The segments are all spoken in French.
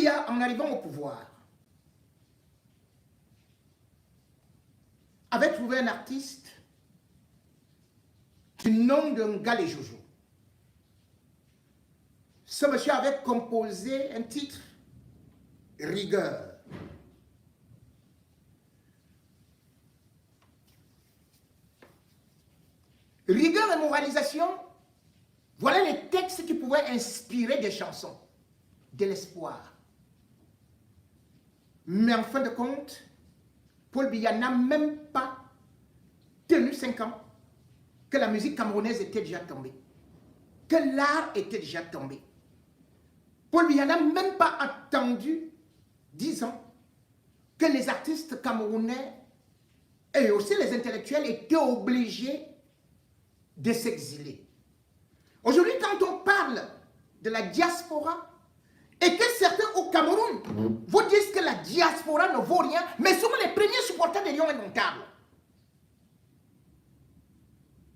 Biya, en arrivant au pouvoir, avait trouvé un artiste du nom de Ngale Jojo. Ce monsieur avait composé un titre, Rigueur. Rigueur et moralisation, voilà les textes qui pouvaient inspirer des chansons, de l'espoir. Mais en fin de compte, Paul Biya n'a même pas tenu 5 ans que la musique camerounaise était déjà tombée, que l'art était déjà tombé. Paul Biya n'a même pas attendu 10 ans que les artistes camerounais et aussi les intellectuels étaient obligés de s'exiler. Aujourd'hui, quand on parle de la diaspora, et que certains au Cameroun vous disent que la diaspora ne vaut rien, mais sont les premiers supporters des Lions indomptables.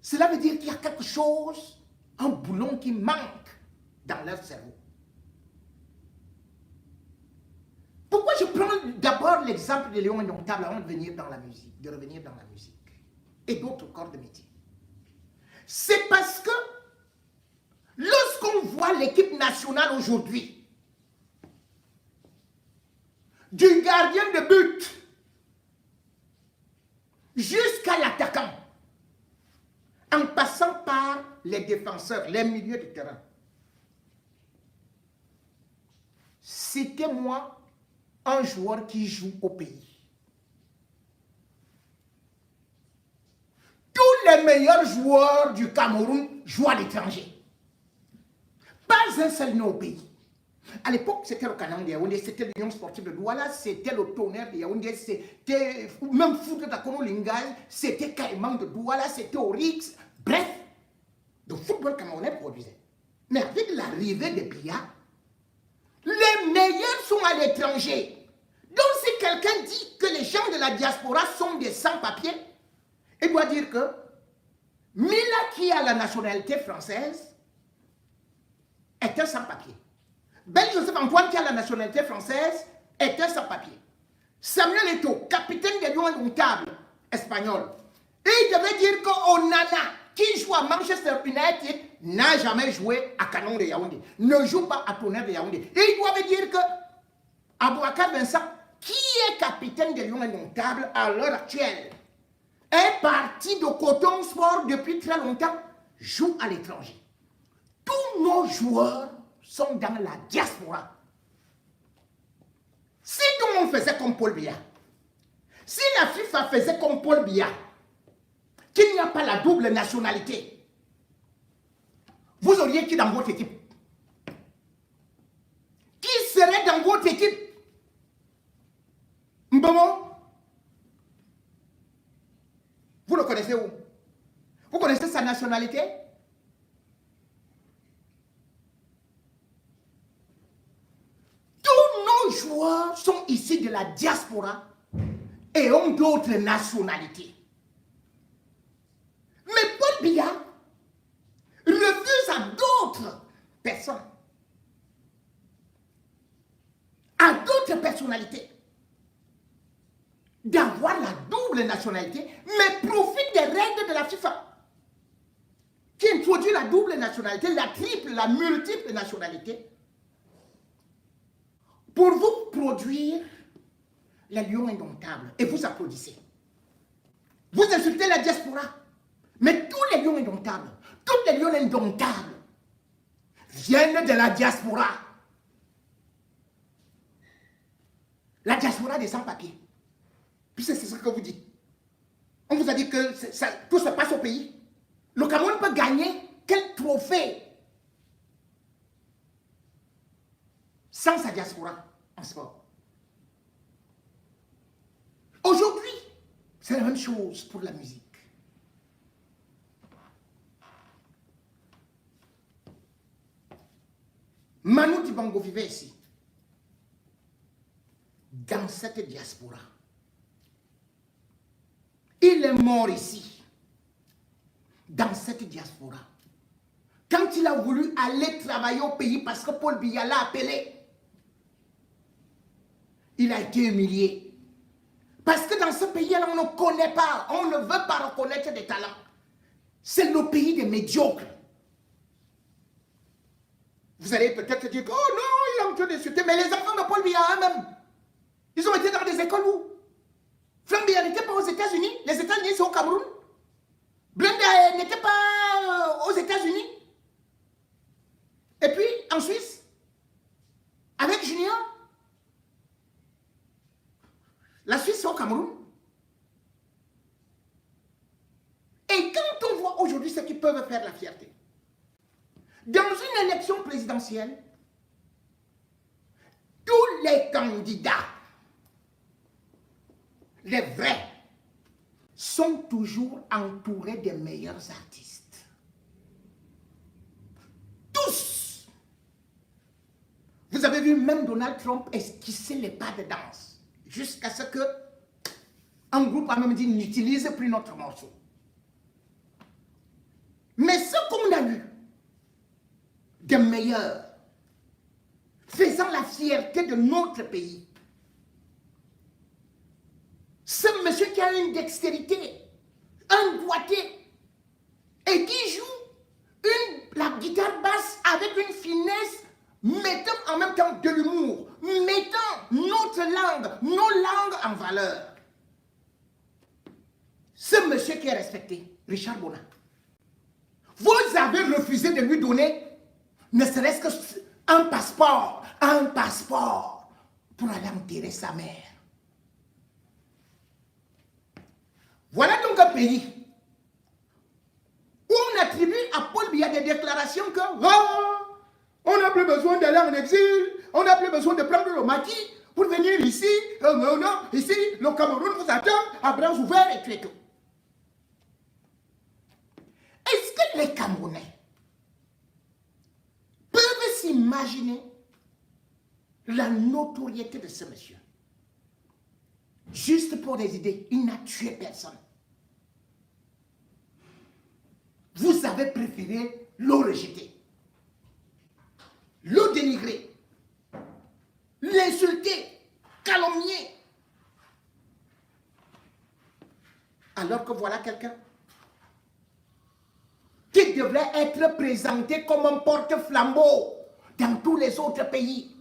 Cela veut dire qu'il y a quelque chose, un boulon qui manque dans leur cerveau. Pourquoi je prends d'abord l'exemple des Lions indomptables avant de revenir dans la musique et d'autres corps de métier? C'est parce que lorsqu'on voit l'équipe nationale aujourd'hui, du gardien de but jusqu'à l'attaquant, en passant par les défenseurs, les milieux de terrain, c'était moi un joueur qui joue au pays. Tous les meilleurs joueurs du Cameroun jouent à l'étranger. Pas un seul nom au pays. À l'époque, c'était le Canon de Yaoundé, c'était l'Union sportive de Douala, c'était le Tonnerre de Yaoundé, c'était même Foudre d'Akono Lingay, c'était Caïman de Douala, c'était Orix. Bref, le football camerounais produisait. Mais avec l'arrivée de Biya, les meilleurs sont à l'étranger. Donc si quelqu'un dit que les gens de la diaspora sont des sans-papiers, il doit dire que Mila, qui a la nationalité française, est un sans-papier. Ben Joseph Antoine, qui a la nationalité française, est un sans-papier. Samuel Eto'o, capitaine des Lions indomptables espagnols, il devait dire que Onana, qui joue à Manchester United, n'a jamais joué à Canon de Yaoundé, ne joue pas à Tonnerre de Yaoundé. Et il doit dire que Abouakar Vincent, qui est capitaine des Lions indomptables à l'heure actuelle, est parti de Coton Sport depuis très longtemps, joue à l'étranger. Tous nos joueurs sont dans la diaspora. Si tout le monde faisait comme Paul Biya, si la FIFA faisait comme Paul Biya, qu'il n'y a pas la double nationalité, vous auriez qui dans votre équipe? Qui serait dans votre équipe? Mbomo? Vous le connaissez où? Vous connaissez sa nationalité? Tous nos joueurs sont issus de la diaspora et ont d'autres nationalités. Mais Paul Biya refuse à d'autres personnes, à d'autres personnalités, d'avoir la double nationalité, mais profite des règles de la FIFA, qui introduit la double nationalité, la triple, la multiple nationalité, pour vous produire les Lions indomptables. Et vous applaudissez. Vous insultez la diaspora. Mais tous les Lions indomptables, toutes les Lions indomptables viennent de la diaspora. La diaspora des sans-papiers. Puis c'est ce que vous dites. On vous a dit que tout se passe au pays. Le Cameroun peut gagner quel trophée sans sa diaspora en sport. Aujourd'hui, c'est la même chose pour la musique. Manu Dibango vivait ici, dans cette diaspora. Il est mort ici, dans cette diaspora. Quand il a voulu aller travailler au pays parce que Paul Biya l'a appelé, il a été humilié. Parce que dans ce pays-là, on ne connaît pas, on ne veut pas reconnaître des talents. C'est le pays des médiocres. Vous allez peut-être dire, oh non, il est en train d'insulter, mais les enfants de Paul Biya eux-mêmes, ils ont été dans des écoles où Frank Biya n'était pas aux États-Unis, les États-Unis sont au Cameroun. Blenda n'était pas aux États-Unis. Et puis, en Suisse, avec Junior, la Suisse c'est au Cameroun. Et quand on voit aujourd'hui ce qu'ils peuvent faire la fierté, dans une élection présidentielle, tous les candidats, les vrais, sont toujours entourés des meilleurs artistes. Tous. Vous avez vu même Donald Trump esquisser les pas de danse, jusqu'à ce que un groupe a même dit n'utilise plus notre morceau. Mais ce qu'on a eu des meilleurs, faisant la fierté de notre pays, ce monsieur qui a une dextérité, un doigté, et qui joue la guitare basse avec une finesse, mettant en même temps de l'humour, mettant notre langue, nos langues en valeur. Ce monsieur qui est respecté, Richard Bona, vous avez refusé de lui donner ne serait-ce qu'un passeport pour aller enterrer sa mère. Voilà donc un pays où on attribue à Paul Biya des déclarations que on n'a plus besoin d'aller en exil, on n'a plus besoin de prendre le maquis pour venir ici, non, ici, le Cameroun vous attend à bras ouverts et tout et tout. Est-ce que les Camerounais peuvent s'imaginer la notoriété de ce monsieur? Juste pour des idées, il n'a tué personne. Vous avez préféré le rejeter, le dénigrer, l'insulter, calomnier. Alors que voilà quelqu'un qui devrait être présenté comme un porte-flambeau dans tous les autres pays.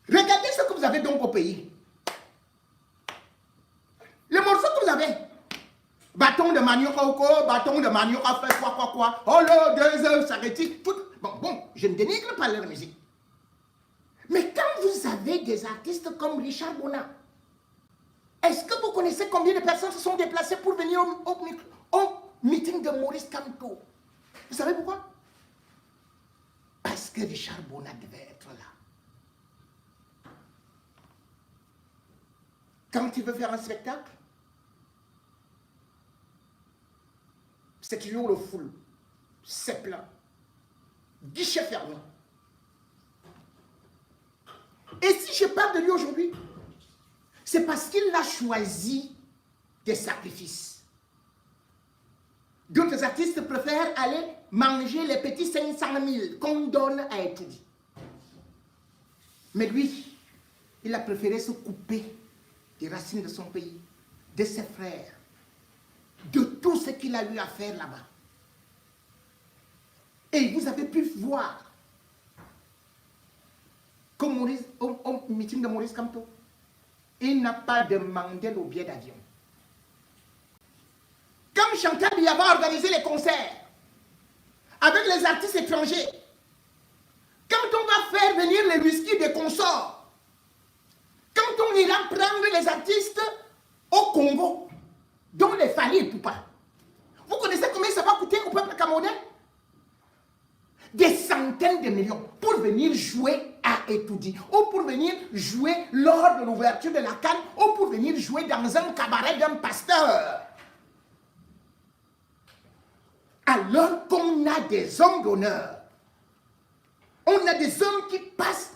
Regardez ce que vous avez donc au pays. Les morceaux que vous avez. Bâton de manioc au corps, bâton de manioc à faire quoi. Oh là, 2 heures, ça retire. Bon, je ne dénigre pas leur musique. Mais quand vous avez des artistes comme Richard Bona, est-ce que vous connaissez combien de personnes se sont déplacées pour venir au meeting de Maurice Kamto? Vous savez pourquoi? Parce que Richard Bona devait être là. Quand il veut faire un spectacle, c'est toujours le full, c'est plein, guichet fermé. Et si je parle de lui aujourd'hui, c'est parce qu'il a choisi des sacrifices. D'autres artistes préfèrent aller manger les petits 500 000 qu'on donne à étudier. Mais lui, il a préféré se couper des racines de son pays, de ses frères, de tout ce qu'il a eu à faire là-bas. Et vous avez pu voir comme au meeting de Maurice Kamto, il n'a pas demandé le billet d'avion. Quand Chantal Biya va organiser les concerts avec les artistes étrangers, quand on va faire venir les whisky des consorts, quand on ira prendre les artistes au Congo, dont les Fally Ipupa, vous connaissez combien ça va coûter au peuple camerounais? Des centaines de millions pour venir jouer à Etoudi, ou pour venir jouer lors de l'ouverture de la CAN, ou pour venir jouer dans un cabaret d'un pasteur. Alors qu'on a des hommes d'honneur, on a des hommes qui passent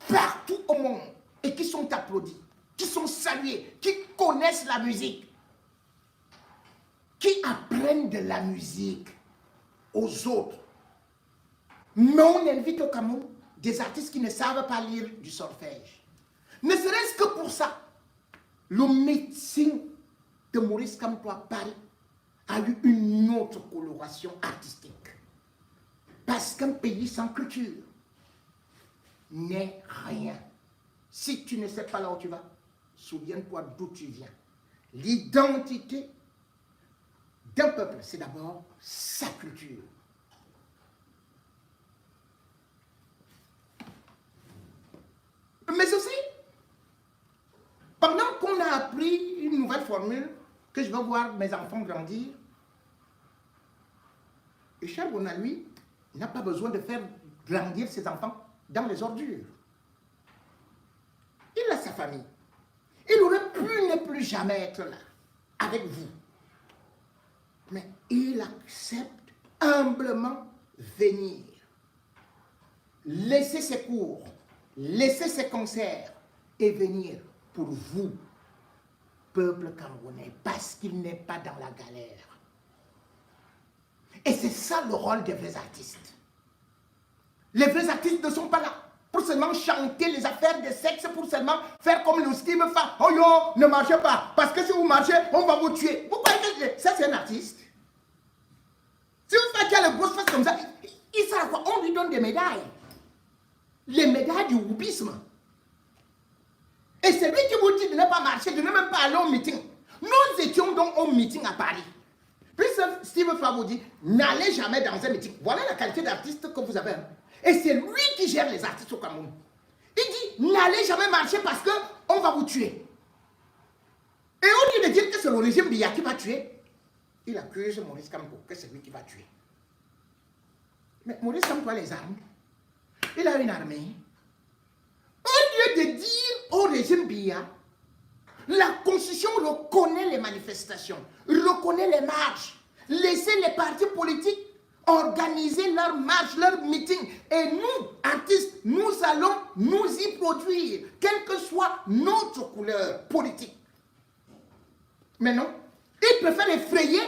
partout au monde et qui sont applaudis, qui sont salués, qui connaissent la musique, qui apprennent de la musique aux autres. Mais on invite au Cameroun des artistes qui ne savent pas lire du solfège. Ne serait-ce que pour ça, le médecin de Maurice Kamto à Paris a eu une autre coloration artistique. Parce qu'un pays sans culture n'est rien. Si tu ne sais pas là où tu vas, souviens-toi d'où tu viens. L'identité d'un peuple, c'est d'abord sa culture. Mais aussi, pendant qu'on a appris une nouvelle formule, que je vais voir mes enfants grandir, Richard Bona, lui, n'a pas besoin de faire grandir ses enfants dans les ordures. Il a sa famille. Il aurait pu ne plus jamais être là, avec vous. Mais il accepte humblement venir, laisser ses cours, laisser ses concerts et venir pour vous, peuple camerounais, parce qu'il n'est pas dans la galère. Et c'est ça le rôle des vrais artistes. Les vrais artistes ne sont pas là pour seulement chanter les affaires de sexe, pour seulement faire comme le Steve fait. Oh yo, ne marchez pas, parce que si vous marchez, on va vous tuer. Vous croyez que ça c'est un artiste? Si vous faites qu'il y a le gros face comme ça, il sert à quoi? On lui donne des médailles. Les médailles du whoopisme. Et c'est lui qui vous dit de ne pas marcher, de ne même pas aller au meeting. Nous étions donc au meeting à Paris. Puis Steve Fa vous dit, n'allez jamais dans un meeting. Voilà la qualité d'artiste que vous avez. Et c'est lui qui gère les artistes au Cameroun. Il dit, n'allez jamais marcher parce qu'on va vous tuer. Et au lieu de dire que c'est le régime Biya qui va tuer, il accuse Maurice Kamto que c'est lui qui va tuer. Mais Maurice Kamto a les armes. Il a une armée. Au lieu de dire au régime Biya, la Constitution reconnaît les manifestations, reconnaît les marches. Laissez les partis politiques organiser leurs marches, leurs meetings. Et nous, artistes, nous allons nous y produire, quelle que soit notre couleur politique. Mais non, ils préfèrent effrayer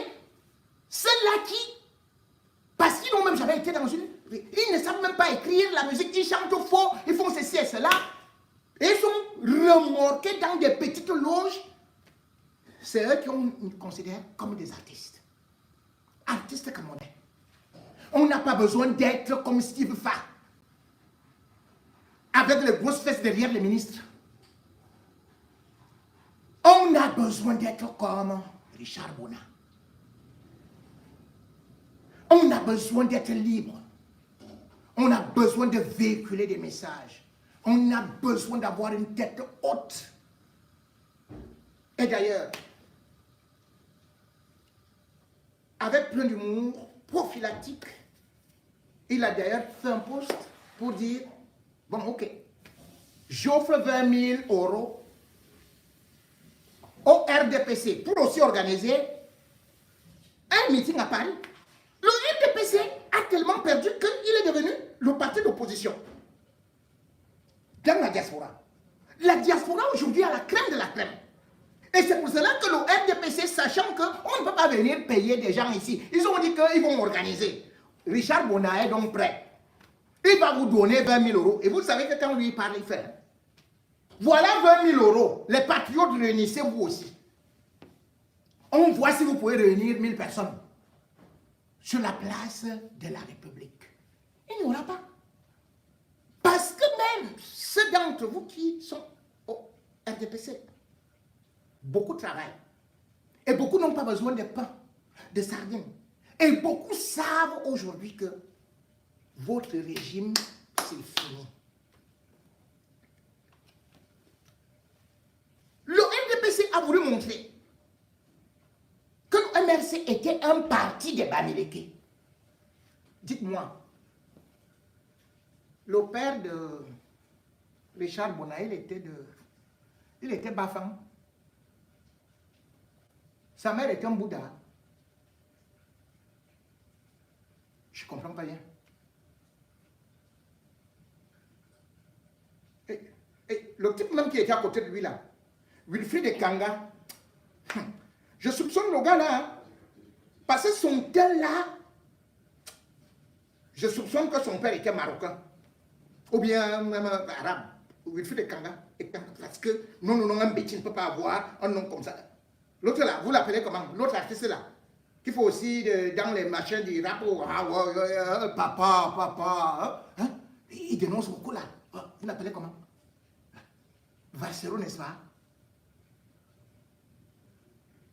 ceux-là qui, parce qu'ils n'ont même jamais été dans une... Ils ne savent même pas écrire la musique, ils chantent faux, ils font ceci et cela. Et ils sont remorqués dans des petites loges. C'est eux qui on considère comme des artistes. Artistes camerounais. On n'a pas besoin d'être comme Steve Fa, avec les grosses fesses derrière les ministres. On a besoin d'être comme Richard Bona. On a besoin d'être libre. On a besoin de véhiculer des messages. On a besoin d'avoir une tête haute. Et d'ailleurs, avec plein d'humour, prophylactique, il a d'ailleurs fait un post pour dire, bon ok, j'offre 20 000 € au RDPC pour aussi organiser un meeting à Paris. Le RDPC a tellement perdu qu'il est devenu le parti d'opposition dans la diaspora. La diaspora aujourd'hui a la crème de la crème. Et c'est pour cela que le RDPC, sachant qu'on ne peut pas venir payer des gens ici, ils ont dit qu'ils vont organiser. Richard Bona est donc prêt. Il va vous donner 20 000 €. Et vous savez que quand lui parle, il fait. Voilà 20 000 €. Les patriotes, réunissez-vous aussi. On voit si vous pouvez réunir 1000 personnes sur la place de la République. Il n'y aura pas. Parce que même ceux d'entre vous qui sont au RDPC, beaucoup travaillent. Et beaucoup n'ont pas besoin de pain, de sardines. Et beaucoup savent aujourd'hui que votre régime, c'est fini. Le RDPC a voulu montrer que le MRC était un parti des Bamileke. Dites-moi, le père de Richard Bona, il était Bafang. Sa mère était un Bouddha. Je ne comprends pas bien. Et le type même qui était à côté de lui là, Wilfried Kanga, je soupçonne le gars là, hein, parce que son tel là, je soupçonne que son père était marocain. ou bien arabe, ou il fait des kangas, parce que non, un bêtise ne peut pas avoir un nom comme ça. L'autre là, vous l'appelez comment? L'autre artiste là, qu'il faut aussi dans les machins du rap, papa, hein? Il dénonce beaucoup là. Vous l'appelez comment? Valsero, n'est-ce pas?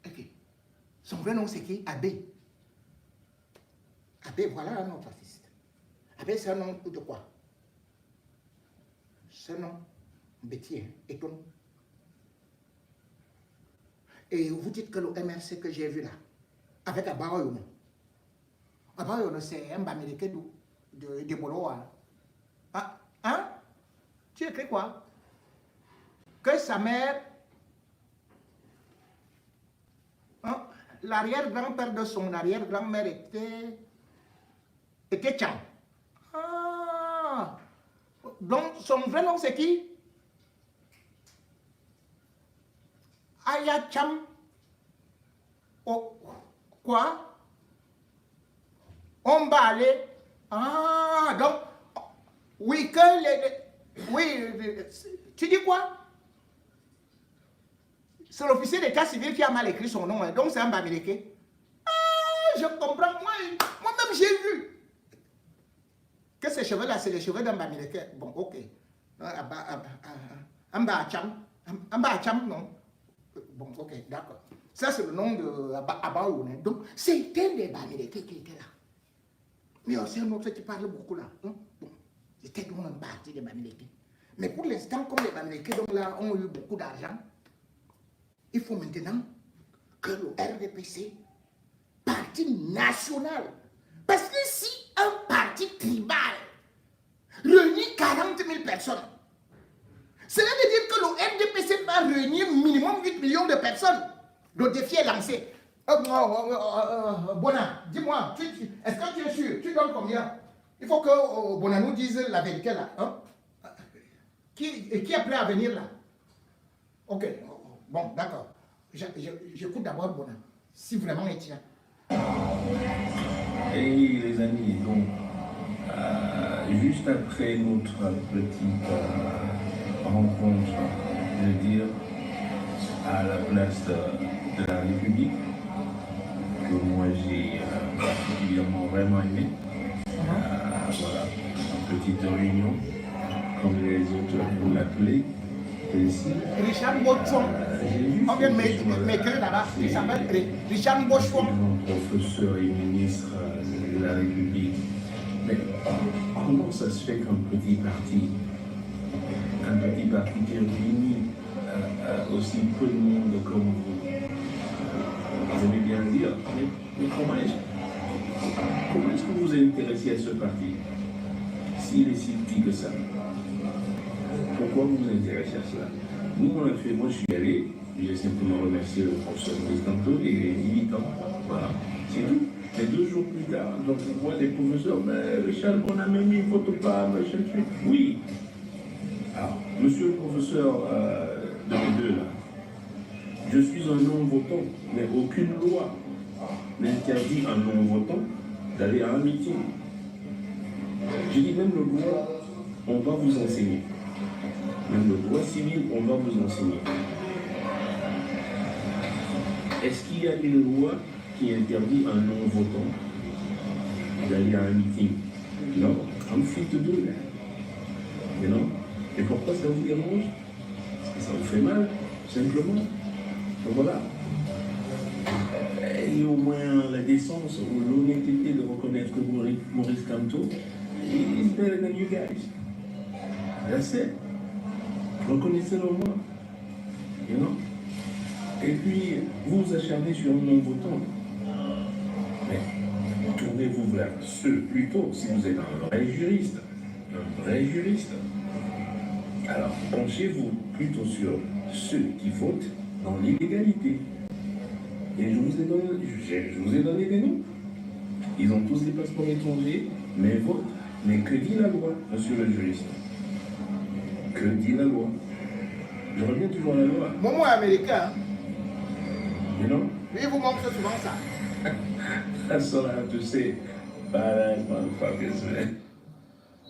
Ok. Son vrai nom c'est qui? Abbé. Abbé, voilà un autre artiste. Abbé, c'est un nom de quoi? C'est un nom bêtier, étonnant. Et vous dites que le MRC que j'ai vu là, avec Abaroyono. Abaroyono, c'est un Bamileke de Boloa. Ah, hein? Tu écris quoi? Que sa mère, hein, l'arrière-grand-père de son arrière-grand-mère était Tchang. Ah! Donc, son vrai nom, c'est qui? Aya Cham. Oh, quoi? On va aller. Ah, donc, oui, tu dis quoi? C'est l'officier d'état civil qui a mal écrit son nom, hein. Donc c'est un Bamileke. Ah, je comprends, moi-même j'ai vu. Que ces cheveux-là, c'est les cheveux d'un Bamileke. Bon, ok. Amba Acham, non. Bon, ok, d'accord. Ça, c'est le nom de Abaoune. Donc, c'était des Bamileke qui étaient là. Mais aussi un autre qui parle beaucoup là. Bon, c'était donc une partie des Bamileke. Mais pour l'instant, comme les Bamileke donc là, ont eu beaucoup d'argent, il faut maintenant que le RDPC, parti national, parce que si un parti tribal réunit 40 000 personnes, cela veut dire que le RDPC va réunir minimum 8 millions de personnes. Le défi est lancé. Bona, dis-moi, est-ce que tu es sûr? Tu donnes combien? Il faut que Bona nous dise la vérité là. Hein? Qui est prêt à venir là? Ok, bon, d'accord. J'écoute d'abord Bona, si vraiment il tient. Et les amis, donc, juste après notre petite rencontre, je veux dire, à la place de la République, que moi j'ai particulièrement vraiment aimé, voilà, une petite réunion, comme les autres vous l'appelez. Richard Bochon, on vient de m'écrire là-bas, il s'appelle Richard Bochon. Professeur et ministre de la République. Mais comment ça se fait qu'un petit parti qui réunit aussi peu de monde comme vous aimez bien le dire, mais comment est-ce que vous vous intéressez à ce parti s'il est si petit que ça? Pourquoi vous vous intéressez à cela? Nous, on a fait, moi je suis allé, j'ai simplement remercié le professeur Mostanto et les militants. Voilà, c'est tout. Et 2 jours plus tard, donc on voit des professeurs, mais Richard, on a même mis une photo pas, machin, oui. Alors, monsieur le professeur de les deux là, je suis un non-votant, mais aucune loi n'interdit un non-votant d'aller à un meeting. Je dis même le droit, on va vous enseigner. Même le droit civil, on va vous enseigner. Est-ce qu'il y a une loi qui interdit un non-votant d'aller à un meeting? Non, I'm free to do that. Mais non. Et pourquoi ça vous dérange? Parce que ça vous fait mal, simplement. Donc voilà. Et au moins la décence ou l'honnêteté de reconnaître que Maurice Kamto is better than you guys. That's it. Reconnaissez-le au moins. You know? Et puis, vous vous acharnez sur un non-votant. Mais tournez-vous vers ceux plutôt, si vous êtes un vrai juriste. Un vrai juriste. Alors, penchez-vous plutôt sur ceux qui votent dans l'illégalité. Et je vous ai donné des noms. Ils ont tous des passeports étrangers, mais votent. Mais que dit la loi, monsieur le juriste? Que dit la loi? Je reviens toujours à la loi. Momo est américain. You know? Lui, il vous montre souvent ça. That's all I have to say. Bye, motherfuckers, man.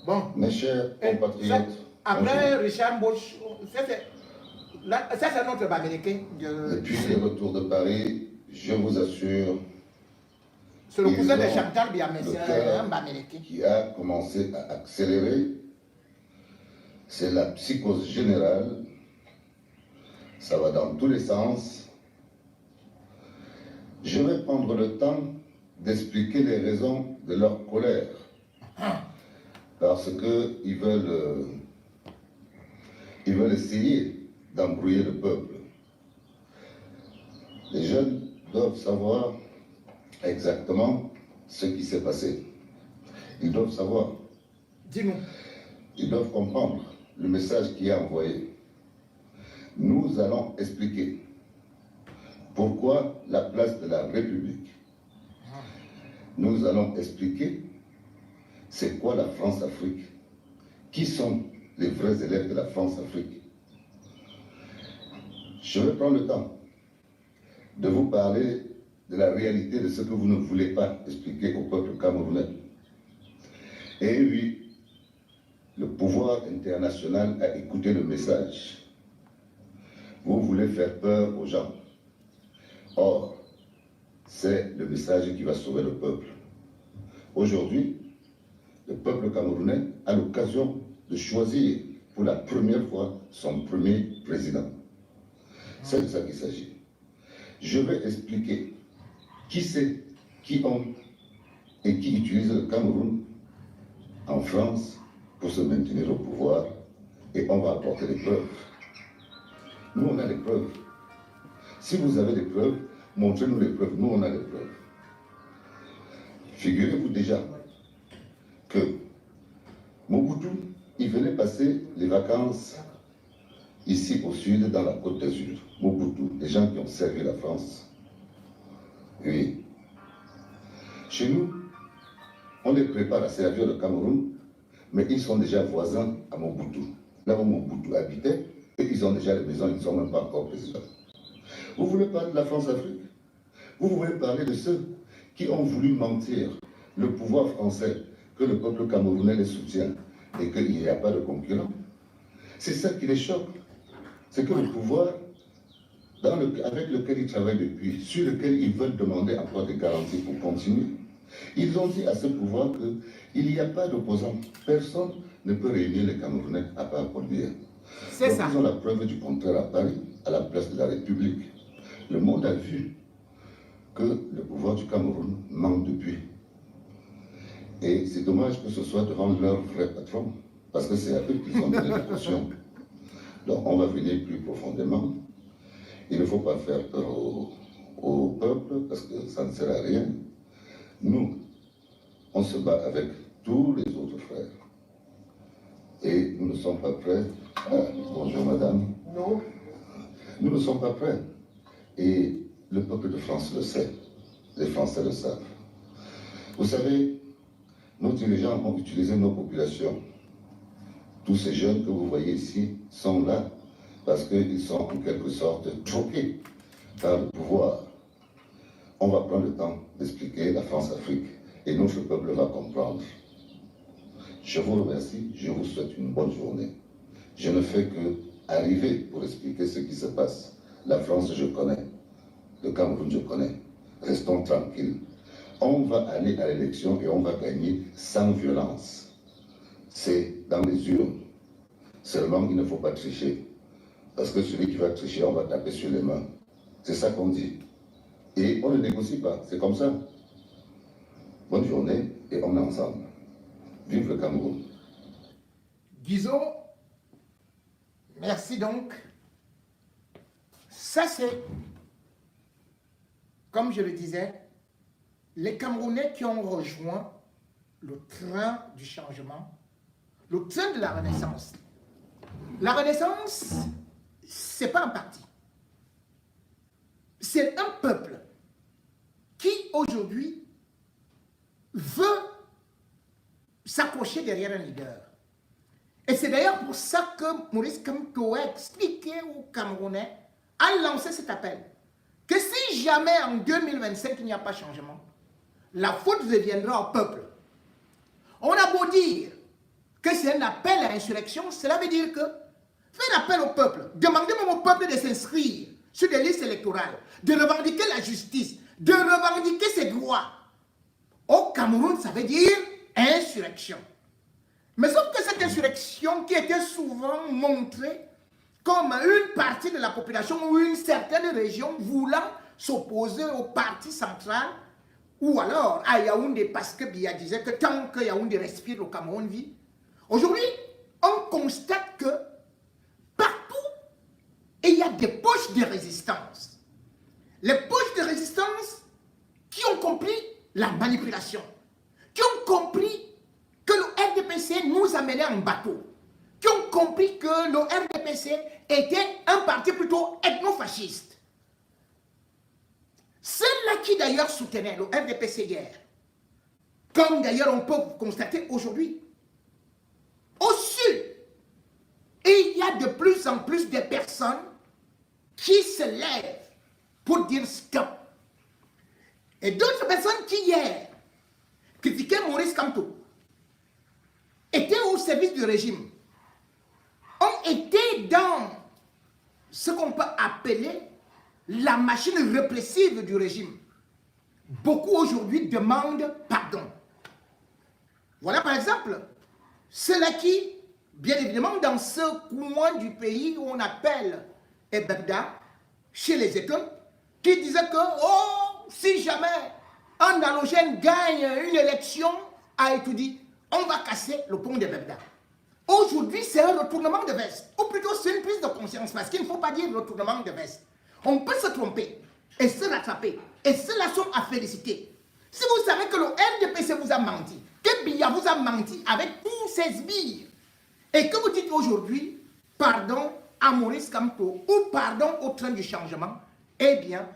Bon. Mes chers compatriotes, Après Richard Bosch, ça c'est notre américain. Depuis le retour de Paris, je vous assure, c'est le cousin de Chantal le cœur qui a commencé à accélérer, c'est la psychose générale, ça va dans tous les sens. Je vais prendre le temps d'expliquer les raisons de leur colère, parce qu'ils veulent essayer d'embrouiller le peuple. Les jeunes doivent savoir exactement ce qui s'est passé. Ils doivent savoir. Dis-nous. Ils doivent comprendre le message qui est envoyé. Nous allons expliquer pourquoi la place de la République. Nous allons expliquer c'est quoi la France-Afrique. Qui sont les vrais élèves de la France-Afrique. Je vais prendre le temps de vous parler de la réalité de ce que vous ne voulez pas expliquer au peuple camerounais. Et oui, le pouvoir international a écouté le message. Vous voulez faire peur aux gens. Or, c'est le message qui va sauver le peuple. Aujourd'hui, le peuple camerounais a l'occasion de choisir pour la première fois son premier président. C'est de ça qu'il s'agit. Je vais expliquer qui c'est, qui ont et qui utilise le Cameroun en France pour se maintenir au pouvoir, et on va apporter des preuves. Nous, on a des preuves. Si vous avez des preuves, montrez-nous les preuves. Nous, on a des preuves. Figurez-vous déjà que Mobutu, il venait passer les vacances ici au sud, dans la Côte d'Azur. Mobutu, des gens qui ont servi la France. Oui. Chez nous, on les prépare à servir le Cameroun, mais ils sont déjà voisins à Mobutu. Là où Mobutu habitait, et ils ont déjà les maisons, ils ne sont même pas encore présidents. Vous voulez parler de la France-Afrique? Vous voulez parler de ceux qui ont voulu mentir le pouvoir français, que le peuple camerounais les soutient et qu'il n'y a pas de concurrent? C'est ça qui les choque. C'est que le pouvoir avec lequel ils travaillent depuis, sur lequel ils veulent demander encore des garanties pour continuer, ils ont dit à ce pouvoir qu'il n'y a pas d'opposant. Personne ne peut réunir les Camerounais à part Paul Biya. C'est ça. Ils ont la preuve du contraire à Paris, à la place de la République. Le monde a vu que le pouvoir du Cameroun manque depuis. Et c'est dommage que ce soit devant leur vrai patron, parce que c'est à eux qu'ils ont donné la caution. Donc on va venir plus profondément. Il ne faut pas faire peur au peuple, parce que ça ne sert à rien. Nous, on se bat avec tous les autres frères. Et nous ne sommes pas prêts. Bonjour madame. Non. Nous ne sommes pas prêts. Et le peuple de France le sait. Les Français le savent. Vous savez, nos dirigeants ont utilisé nos populations. Tous ces jeunes que vous voyez ici sont là parce qu'ils sont en quelque sorte choqués par le pouvoir. On va prendre le temps d'expliquer la France-Afrique et notre peuple va comprendre. Je vous remercie, je vous souhaite une bonne journée. Je ne fais que arriver pour expliquer ce qui se passe. La France, je connais. Le Cameroun, je connais. Restons tranquilles. On va aller à l'élection et on va gagner sans violence. C'est dans les urnes. Seulement, il ne faut pas tricher. Parce que celui qui va tricher, on va taper sur les mains. C'est ça qu'on dit. Et on ne négocie pas. C'est comme ça. Bonne journée et on est ensemble. Vive le Cameroun. Guizot, merci donc. Ça c'est, comme je le disais, les Camerounais qui ont rejoint le train du changement, le train de la Renaissance. La Renaissance, c'est pas un parti. C'est un peuple qui aujourd'hui veut s'accrocher derrière un leader. Et c'est d'ailleurs pour ça que Maurice Kamto a expliqué aux Camerounais, a lancé cet appel, que si jamais en 2025 il n'y a pas de changement, la faute reviendra au peuple. On a beau dire que c'est un appel à insurrection, cela veut dire que faire appel au peuple, demander même au peuple de s'inscrire sur des listes électorales, de revendiquer la justice, de revendiquer ses droits. Au Cameroun, ça veut dire insurrection. Mais sauf que cette insurrection qui était souvent montrée comme une partie de la population ou une certaine région voulant s'opposer au parti central, ou alors à Yaoundé, parce que Biya disait que tant que Yaoundé respire, le Cameroun vit. Aujourd'hui, on constate que partout, il y a des poches de résistance. Les poches de résistance qui ont compris la manipulation, qui ont compris que le RDPC nous amenait en bateau, qui ont compris que le RDPC était un parti plutôt ethno-fasciste. Ceux-là qui d'ailleurs soutenaient le RDPC hier, comme d'ailleurs on peut constater aujourd'hui, au sud, il y a de plus en plus de personnes qui se lèvent pour dire stop. Et d'autres personnes qui hier critiquaient Maurice Kamto étaient au service du régime, ont été dans ce qu'on peut appeler la machine répressive du régime. Beaucoup aujourd'hui demandent pardon. Voilà par exemple ceux-là qui, bien évidemment, dans ce coin du pays où on appelle Ebebda, chez les écoles, qui disaient que, oh, si jamais un halogène gagne une élection à Etoudi, on va casser le pont d'Ebebda. Aujourd'hui, c'est un retournement de veste, ou plutôt c'est une prise de conscience, parce qu'il ne faut pas dire retournement de veste. On peut se tromper et se rattraper, et ceux-là sont à féliciter. Si vous savez que le RDPC vous a menti, que Biya vous a menti avec tous ses sbires, et que vous dites aujourd'hui, pardon à Maurice Kamto, ou pardon au train du changement, eh bien,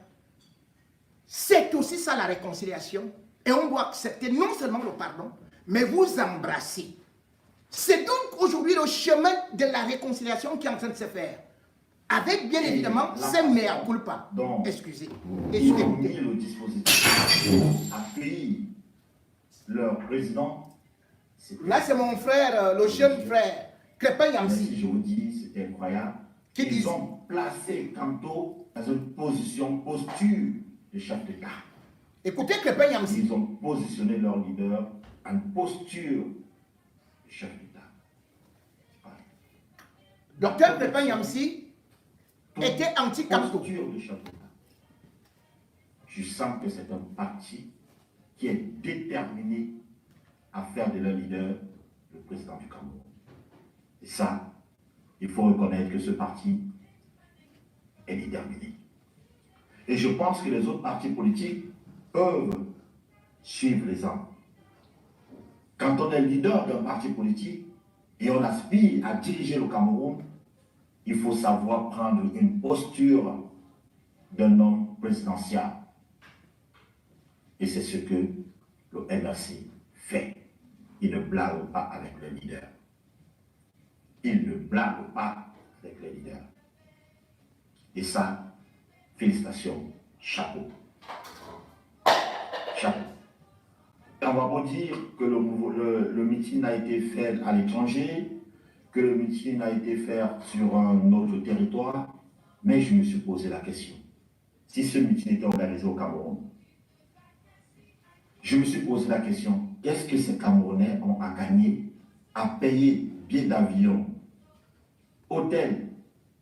c'est aussi ça la réconciliation, et on doit accepter non seulement le pardon, mais vous embrasser. C'est donc aujourd'hui le chemin de la réconciliation qui est en train de se faire. Avec bien évidemment ce mea culpa. Excusez. Ils ont mis le dispositif à accueillir leur président. Là, c'est mon frère, le jeune frère, Crépin Yamsi. Si je vous dis, c'était incroyable. Ils ont placé Kamto dans une posture de chef d'État. Écoutez Crépin Yamsi. Ils ont positionné leur leader en posture de chef d'État. Docteur Crépin Yamsi était anti-Kamto. Posture de chef d'État. Je sens que c'est un parti qui est déterminé à faire de leur leader le président du Cameroun. Et ça, il faut reconnaître que ce parti est déterminé. Et je pense que les autres partis politiques peuvent suivre l'exemple. Quand on est leader d'un parti politique et on aspire à diriger le Cameroun, il faut savoir prendre une posture d'un homme présidentiel. Et c'est ce que le MRC fait. Il ne blague pas avec le leader. Il ne blague pas avec le leader. Et ça, félicitations, chapeau. Chapeau. On va pas dire que le meeting a été fait à l'étranger, que le meeting a été fait sur un autre territoire, mais je me suis posé la question. Si ce meeting était organisé au Cameroun, je me suis posé la question, qu'est-ce que ces Camerounais ont à gagner à payer billets d'avion, hôtel,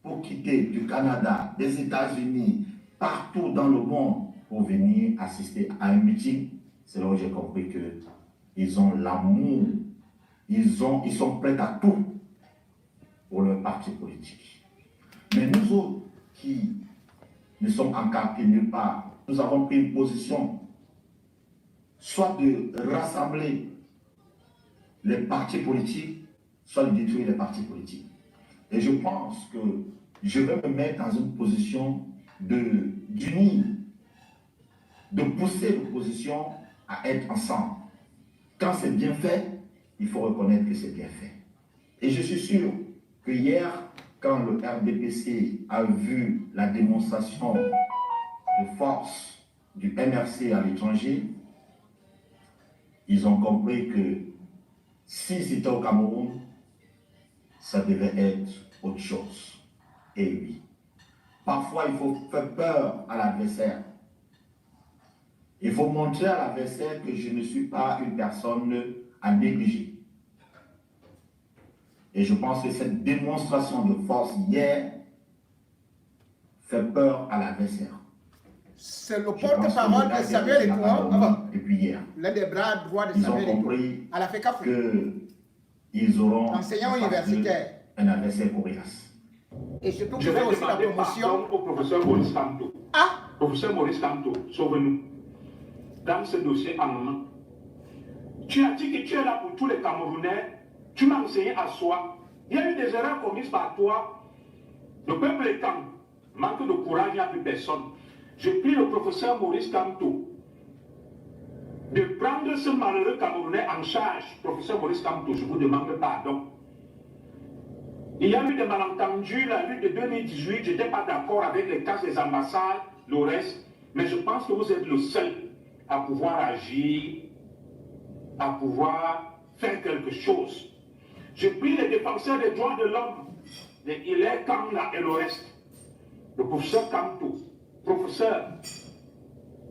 pour quitter du Canada, des États-Unis, partout dans le monde, pour venir assister à un meeting? C'est là où j'ai compris qu'ils ont l'amour, ils sont prêts à tout pour leur parti politique. Mais nous autres qui ne sommes encartés nulle part, nous avons pris une position, soit de rassembler les partis politiques, soit de détruire les partis politiques. Et je pense que je vais me mettre dans une position d'unir, de pousser l'opposition à être ensemble. Quand c'est bien fait, il faut reconnaître que c'est bien fait. Et je suis sûr que hier, quand le RDPC a vu la démonstration de force du MRC à l'étranger, ils ont compris que Si c'était au Cameroun, ça devait être autre chose. Et oui. Parfois, il faut faire peur à l'adversaire. Il faut montrer à l'adversaire que je ne suis pas une personne à négliger. Et je pense que cette démonstration de force hier fait peur à l'adversaire. C'est le porte-parole de Samuel Eto'o, depuis hier. l'un des bras droits de Ils ont Samuel Eto'o, compris à la FECAFO, qu'ils auront enseignant universitaire. Un adversaire coriace. Et surtout que Je vais c'est aussi la demander promotion. pardon au professeur Maurice Kamto. Ah, Professeur Maurice Kamto, sauve-nous. Dans ce dossier en main. Tu as dit que tu es là pour tous les Camerounais. Tu m'as enseigné à soi. Il y a eu des erreurs commises par toi. Le peuple est calme. Manque de courage, il n'y a plus personne. Je prie le professeur Maurice Kamto de prendre ce malheureux Camerounais en charge. Professeur Maurice Kamto, je vous demande pardon. Il y a eu des malentendus, la lutte de 2018, je n'étais pas d'accord avec les cas des ambassades, le reste, mais je pense que vous êtes le seul à pouvoir agir, à pouvoir faire quelque chose. Je prie les défenseurs des droits de l'homme, les Hilaire Kanga et le reste, le professeur Kamto, professeur,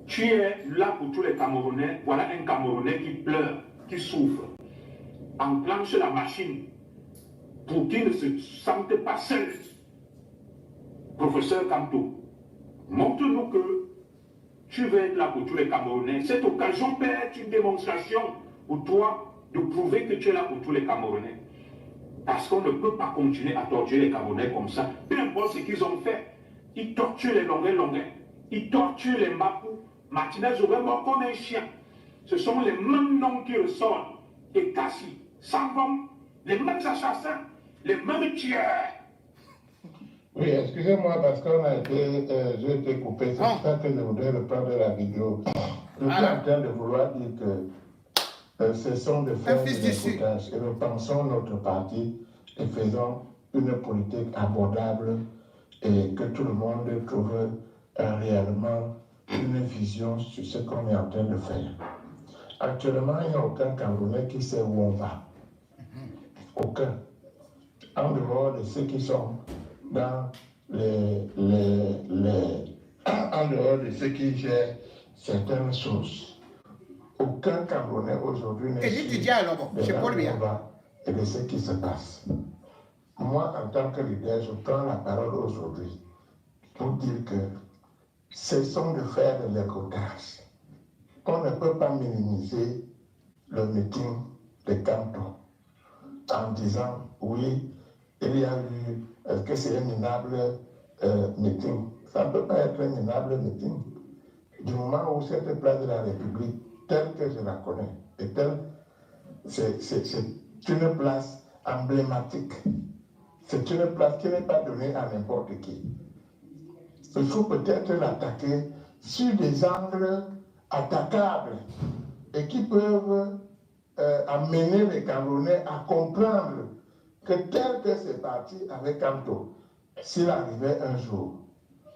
tu es là pour tous les Camerounais, voilà un Camerounais qui pleure, qui souffre, enclenche la machine, pour qu'ils ne se sentent pas seuls. Professeur Kamto, montre-nous que tu veux être là pour tous les Camerounais. Cette occasion peut être une démonstration pour toi de prouver que tu es là pour tous les Camerounais. Parce qu'on ne peut pas continuer à torturer les Camerounais comme ça. Peu importe ce qu'ils ont fait. Ils torturent les Longuets. Ils torturent les Mapou. Martinez aurait mort comme un chien. Ce sont les mêmes noms qui ressortent. Et Kassi, Sambon, les mêmes assassins. Les mêmes tueurs. Oui, excusez-moi parce qu'on a été, j'ai été coupé. C'est pour ça que je voudrais reprendre la vidéo. Je suis en train de vouloir dire que cessons de faire des écoutages et repensons notre parti et faisons une politique abordable et que tout le monde trouve réellement une vision sur ce qu'on est en train de faire. Actuellement, il n'y a aucun Camerounais qui sait où on va. Aucun. En dehors de ceux qui sont dans en dehors de ceux qui gèrent certaines choses. Aucun Camerounais aujourd'hui ne sait de où on va et de ce qui se passe. Moi, en tant que leader, je prends la parole aujourd'hui pour dire que cessons de faire de l'écotage. On ne peut pas minimiser le meeting de Kamto en disant oui, il y a eu que c'est un minable meeting. Ça ne peut pas être un minable meeting. Du moment où cette place de la République, telle que je la connais, et telle, c'est une place emblématique. C'est une place qui n'est pas donnée à n'importe qui. Il faut peut-être l'attaquer sur des angles attaquables et qui peuvent amener les Camerounais à comprendre que tel que c'est parti avec Kamto, s'il arrivait un jour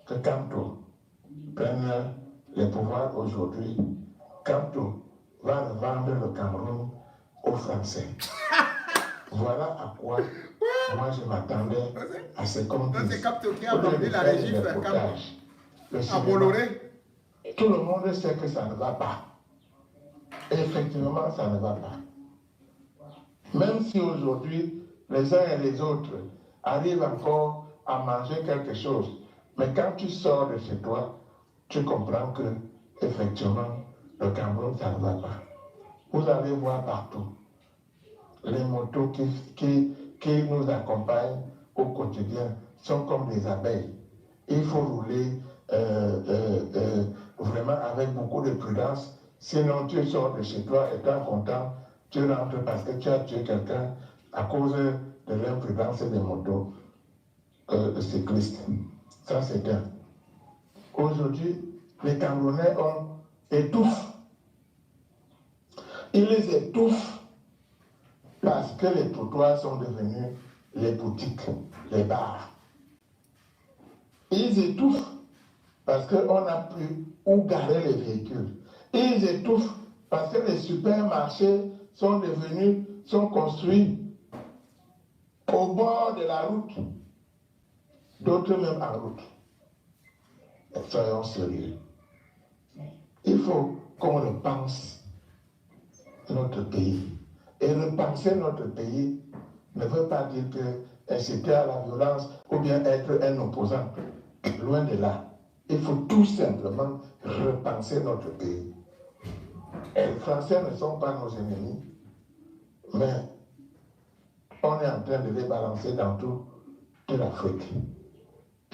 que Kamto prenne les pouvoirs aujourd'hui, Kamto va revendre le Cameroun aux Français. Voilà à quoi moi je m'attendais à ce qu'on dise. C'est Kamto qui a vendu la régie à Bolloré. Tout le monde sait que ça ne va pas. Effectivement, ça ne va pas. Même si aujourd'hui, les uns et les autres arrivent encore à manger quelque chose, mais quand tu sors de chez toi, tu comprends que, effectivement, le Cameroun, ça ne va pas. Vous allez voir partout les motos qui nous accompagnent au quotidien sont comme des abeilles. Il faut rouler vraiment avec beaucoup de prudence, sinon tu sors de chez toi étant content, tu rentres parce que tu as tué quelqu'un à cause de l'imprudence des motos cyclistes. Ça, c'est un. Aujourd'hui, les Camerounais étouffent. Ils les étouffent parce que les trottoirs sont devenus les boutiques, les bars. Ils étouffent parce qu'on n'a plus où garer les véhicules. Ils étouffent parce que les supermarchés sont construits au bord de la route, d'autres même en route. Soyons sérieux. Il faut qu'on repense notre pays. Et repenser notre pays ne veut pas dire que inciter à la violence ou bien être un opposant. Loin de là. Il faut tout simplement repenser notre pays. Et les Français ne sont pas nos ennemis, mais on est en train de les balancer dans toute l'Afrique.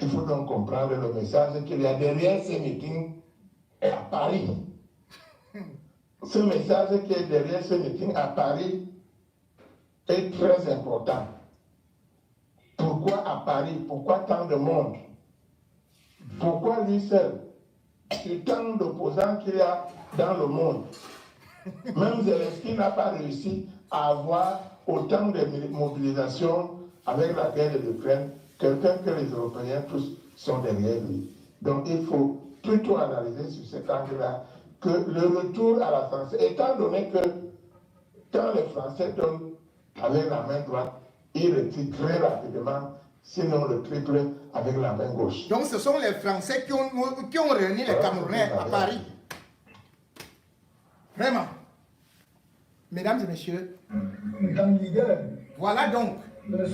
Il faut donc comprendre le message qu'il y a derrière ces meetings à Paris. Ce message qui est derrière ce meeting à Paris est très important. Pourquoi à Paris? Pourquoi tant de monde? Pourquoi lui seul? Sur tant d'opposants qu'il y a dans le monde. Même Zelensky n'a pas réussi à avoir autant de mobilisation avec la guerre de l'Ukraine, quelqu'un que les Européens tous sont derrière lui. Donc il faut plutôt analyser sur cet angle-là que le retour à la France, étant donné que quand les Français donnent avec la main droite, ils retirent très rapidement, sinon le triple avec la main gauche. Donc ce sont les Français qui ont réuni les Camerounais à Paris. Vraiment. Mesdames et messieurs, voilà donc. Là,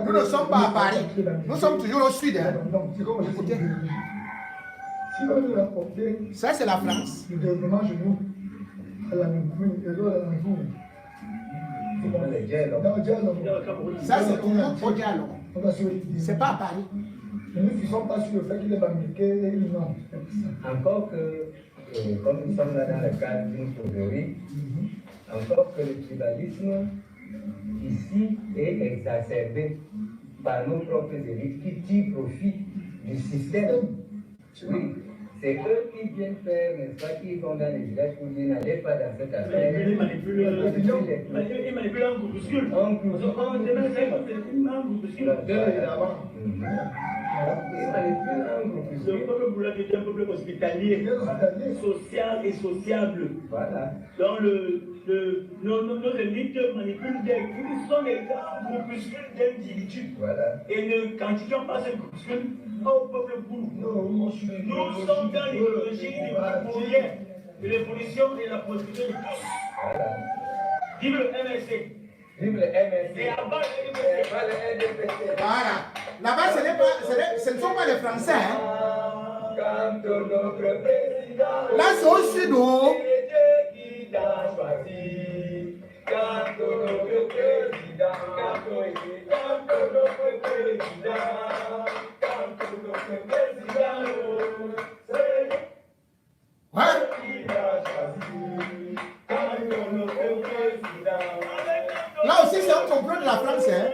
nous ne sommes pas à Paris. Nous sommes toujours au sud. Hein. Écoutez. Ça, c'est la France. Ça, c'est toujours au dialogue. C'est pas à Paris. Nous ne sommes pas sur le fait qu'il est américain, non. Encore que, comme nous sommes là dans le cadre d'une fourberie, encore que le tribalisme ici est exacerbé par nos propres élites qui tirent profit du système. Oui, c'est eux qui viennent faire, n'est-ce pas, qui vont dans les villages pour dire n'allez pas dans cette affaire. Ils manipulent un groupuscule. Un groupuscule. Le peuple boulot est un peuple hospitalier, social et sociable. Voilà. Donc nos élites manipulent ils sont des groupuscules d'individus. Voilà. Et ne quantifions pas ces groupuscules au peuple boulot. Nous sommes dans l'idéologie du pouvoir, de l'évolution et la protection de tous. Voilà. Vive le MSC. Vive le MSC. Et avant le NDPC. Voilà. Là-bas, ce ne sont pas les Français. Hein. Là, c'est au sud. Ouais. Là aussi, c'est un complot de la France. Hein.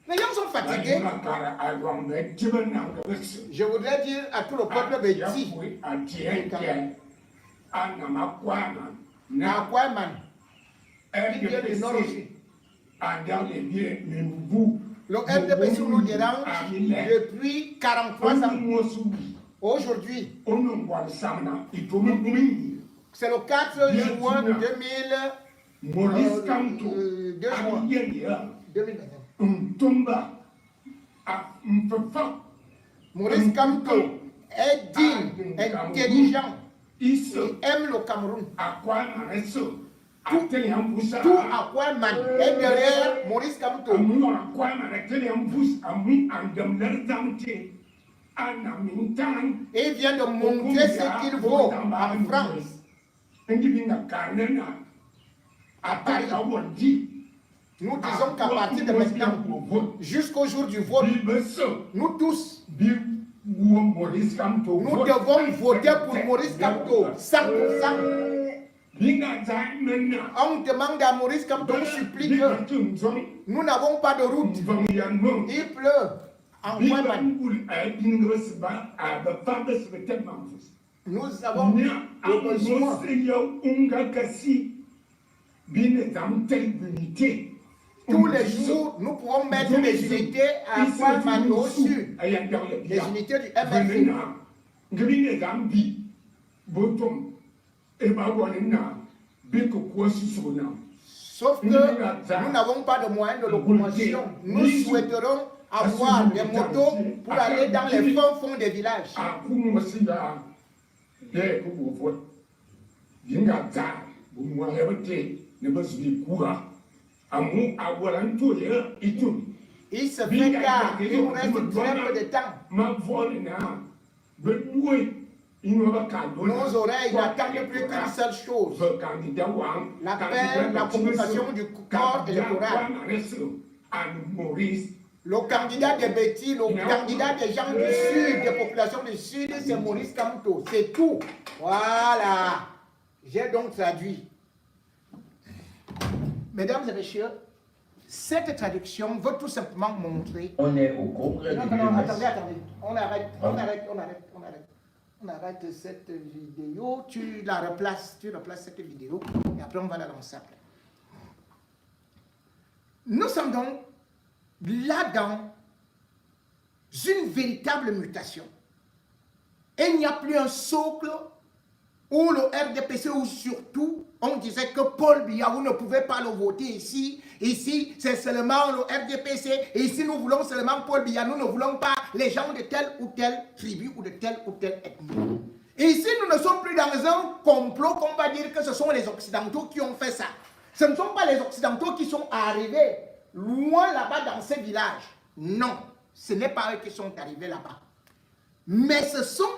Les gens sont fatigués. Je voudrais dire à tout le peuple béti, Nakwaman, qui vient du nord aussi. Le RDPC nous dérange depuis 43 ans. Aujourd'hui, c'est le 4 juin 2021. Maurice Kamto est digne, intelligent, il aime le Cameroun. Tout Akwaman est derrière Maurice Kamto. Il vient de montrer ce qu'il vaut en France. À Paris. Nous disons qu'à partir de maintenant, jusqu'au jour du vote, nous tous, nous devons voter pour Maurice Kamto, 100%. On demande à Maurice Kamto, on supplie que nous n'avons pas de route. Il pleut. Nous avons besoin. Tous les jours, nous pourrons mettre des unités à Guayman au sud. Les unités du MFI. Sauf que nous n'avons pas de moyens de locomotion. Nous souhaiterons avoir des motos pour aller dans les fonds des villages. Il se fait tard, il nous reste très peu de temps. Nos oreilles n'attendent plus qu'une seule chose: l'appel, la convocation du corps électoral. Le candidat des Betty, le candidat des gens du sud, des populations du sud, c'est Maurice Kamto. C'est tout. Voilà. J'ai donc traduit. Mesdames et messieurs, cette traduction veut tout simplement montrer. On est au congrès. Non, attendez. On arrête cette vidéo. Tu la replaces. Tu replaces cette vidéo. Et après, on va la lancer après. Nous sommes donc là dans une véritable mutation. Et il n'y a plus un socle où le RDPC, ou surtout, on disait que Paul Biya, vous ne pouvez pas le voter ici. Ici, c'est seulement le RDPC. Et ici, nous voulons seulement Paul Biya. Nous ne voulons pas les gens de telle ou telle tribu ou de telle ou telle ethnie. Et ici, nous ne sommes plus dans un complot qu'on va dire que ce sont les Occidentaux qui ont fait ça. Ce ne sont pas les Occidentaux qui sont arrivés loin là-bas dans ces villages. Non, ce n'est pas eux qui sont arrivés là-bas. Mais ce sont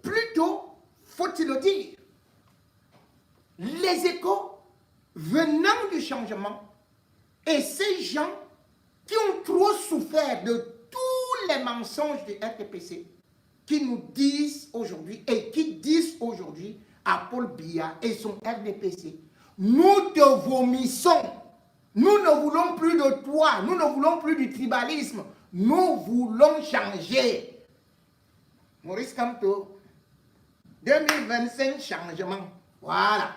plutôt, faut-il le dire, les échos venant du changement et ces gens qui ont trop souffert de tous les mensonges du RDPC qui nous disent aujourd'hui et qui disent aujourd'hui à Paul Biya et son RDPC: nous te vomissons, nous ne voulons plus de toi, nous ne voulons plus du tribalisme, nous voulons changer. Maurice Kamto, 2025 changement. Voilà.